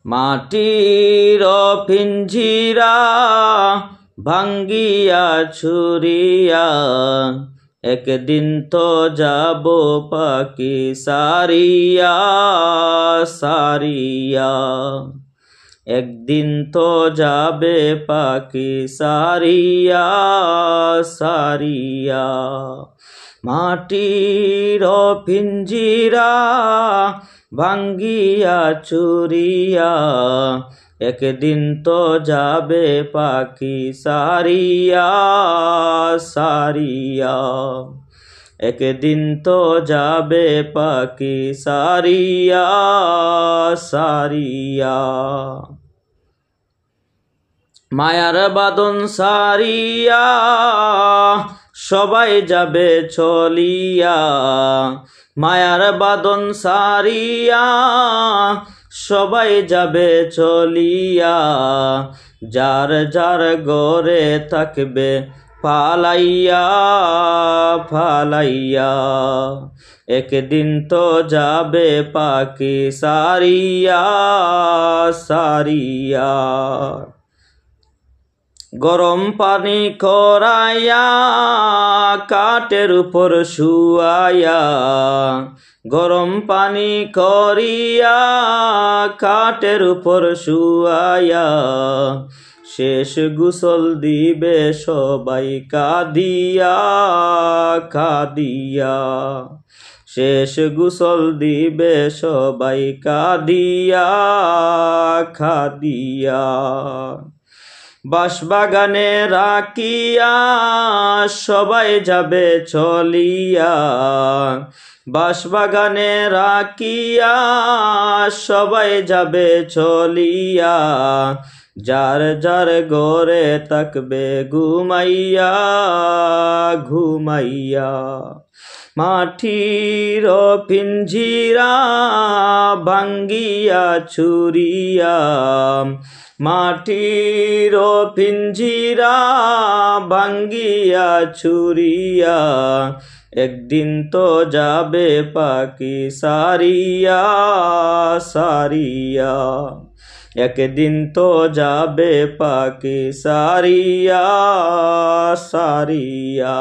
মাটির পিঞ্জিরা ভাঙ্গিয়া ছুরিয়া একদিন তো যাব পাখি সারিয়া সারিয়া। একদিন তো যাবে পাখি সারিয়া সারিয়া। মাটির পিঞ্জিরা ভাঙ্গিয়া চুরিয়া একদিন তো যাবে পাখি সারিয়া সারিয়া। একদিন তো যাবে পাখি সারিয়া সারিয়া। মায়ার বাঁধন সারিয়া সবাই যাবে চলিয়া। মায়ার বাঁধন সারিয়া সবাই যাবে চলিয়া। যার যার ঘরে থাকবে পালাইয়া পালাইয়া। একদিন তো যাবে পাখি সারিয়া সারিয়া। গরম পানি করাইয়া কাঠের উপর শুয়াইয়া। গরম পানি করিয়া কাঠের উপর শুয়াইয়া। শেষ গোসল দিবে সবাই কাঁদিয়া কাঁদিয়া। শেষ গোসল দিবে সবাই কাঁদিয়া কাঁদিয়া। বাঁশবাগানে রাখিয়া সবাই যাবে চলিয়া। বাঁশবাগানে রাখিয়া সবাই যাবে চলিয়া। যার যার ঘরে থাকবে ঘুমাইয়া ঘুমাইয়া। মাটির পিঞ্জিরা ভাঙ্গিয়া ছুরিয়া। মাটির পিঞ্জিরা ভাঙ্গিয়া ছুরিয়া একদিন তো যাবে পাখি সারিয়া সারিয়া। একদিন তো যাবে পাখি সারিয়া সারিয়া।